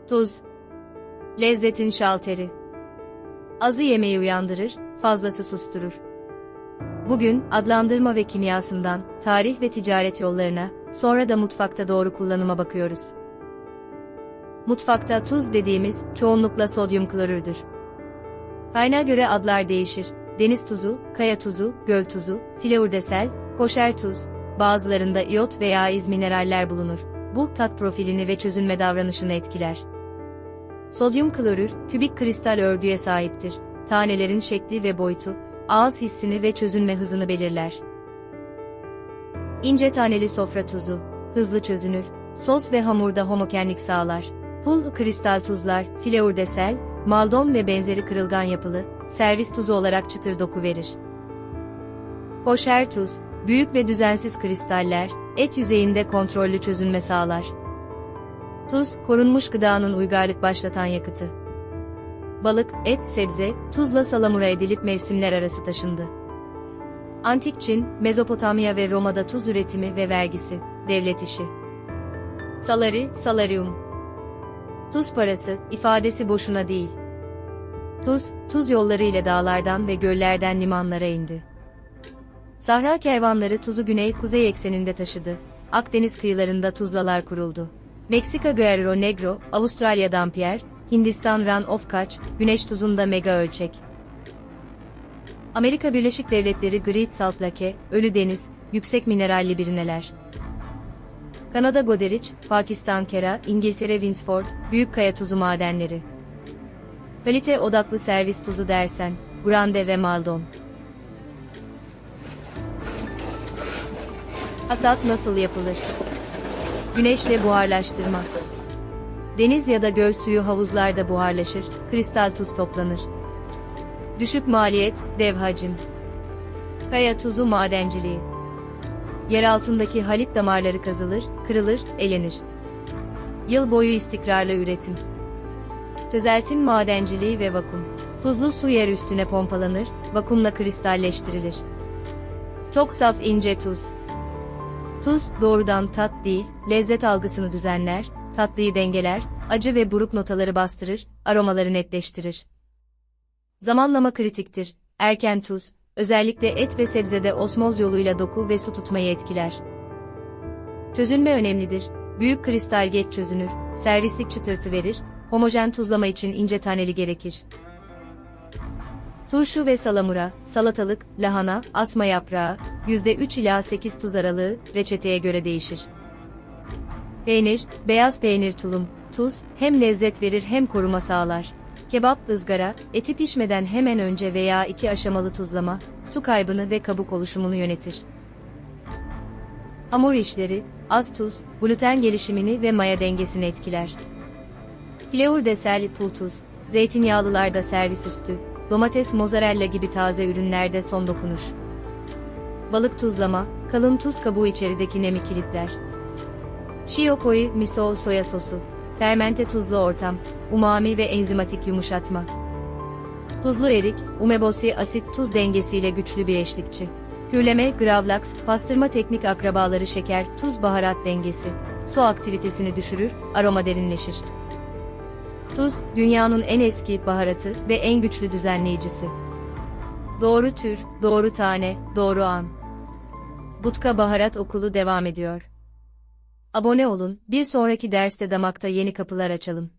Tuz. Lezzetin şalteri. Azı yemeği uyandırır, fazlası susturur. Bugün, adlandırma ve kimyasından, tarih ve ticaret yollarına, sonra da mutfakta doğru kullanıma bakıyoruz. Mutfakta tuz dediğimiz, çoğunlukla sodyum klorürdür. Kaynağa göre adlar değişir. Deniz tuzu, kaya tuzu, göl tuzu, fleurdesel, koşer tuz, bazılarında iyot veya iz mineraller bulunur. Bu, tat profilini ve çözünme davranışını etkiler. Sodyum klorür, kübik kristal örgüye sahiptir. Tanelerin şekli ve boyutu, ağız hissini ve çözünme hızını belirler. İnce taneli sofra tuzu, hızlı çözünür, sos ve hamurda homojenlik sağlar. Pul kristal tuzlar, fleurdesel, maldon ve benzeri kırılgan yapılı, servis tuzu olarak çıtır doku verir. Koşer tuz, büyük ve düzensiz kristaller, et yüzeyinde kontrollü çözünme sağlar. Tuz, korunmuş gıdanın uygarlık başlatan yakıtı. Balık, et, sebze, tuzla salamura edilip mevsimler arası taşındı. Antik Çin, Mezopotamya ve Roma'da tuz üretimi ve vergisi, devlet işi. Salari, salarium. Tuz parası, ifadesi boşuna değil. Tuz yolları ile dağlardan ve göllerden limanlara indi. Sahra kervanları tuzu güney-kuzey ekseninde taşıdı. Akdeniz kıyılarında tuzlalar kuruldu. Meksika Guerrero Negro, Avustralya Dampier, Hindistan Run of Kutch, güneş tuzunda mega ölçek. Amerika Birleşik Devletleri Great Salt Lake, Ölü Deniz, yüksek mineralli birineler. Kanada Goderich, Pakistan Kera, İngiltere Winsford, büyük kaya tuzu madenleri. Kalite odaklı servis tuzu dersen, Grande ve Maldon. Hasat nasıl yapılır? Güneşle buharlaştırma. Deniz ya da göl suyu havuzlarda buharlaşır, kristal tuz toplanır. Düşük maliyet, dev hacim. Kaya tuzu madenciliği. Yer altındaki halit damarları kazılır, kırılır, elenir. Yıl boyu istikrarlı üretim. Çözeltim madenciliği ve vakum. Tuzlu su yer üstüne pompalanır, vakumla kristalleştirilir. Çok saf ince tuz. Tuz, doğrudan tat değil, lezzet algısını düzenler, tatlıyı dengeler, acı ve buruk notaları bastırır, aromaları netleştirir. Zamanlama kritiktir. Erken tuz, özellikle et ve sebzede osmoz yoluyla doku ve su tutmayı etkiler. Çözünme önemlidir. Büyük kristal geç çözünür, servislik çıtırtı verir, homojen tuzlama için ince taneli gerekir. Turşu ve salamura, salatalık, lahana, asma yaprağı, %3 ila 8 tuz aralığı, reçeteye göre değişir. Peynir, beyaz peynir tulum, tuz, hem lezzet verir hem koruma sağlar. Kebap, ızgara, eti pişmeden hemen önce veya 2 aşamalı tuzlama, su kaybını ve kabuk oluşumunu yönetir. Hamur işleri, az tuz, gluten gelişimini ve maya dengesini etkiler. Fleurdesel pul tuz, zeytinyağlılarda servis üstü, domates mozzarella gibi taze ürünlerde son dokunuş. Balık tuzlama, kalın tuz kabuğu içerideki nemi kilitler. Shiokoi, miso soya sosu, fermente tuzlu ortam, umami ve enzimatik yumuşatma. Tuzlu erik, umeboshi asit-tuz dengesiyle güçlü bir eşlikçi. Kürleme, gravlax, pastırma teknik akrabaları şeker-tuz baharat dengesi, su aktivitesini düşürür, aroma derinleşir. Tuz, dünyanın en eski baharatı ve en güçlü düzenleyicisi. Doğru tür, doğru tane, doğru an. Butka Baharat Okulu devam ediyor. Abone olun, bir sonraki derste damakta yeni kapılar açalım.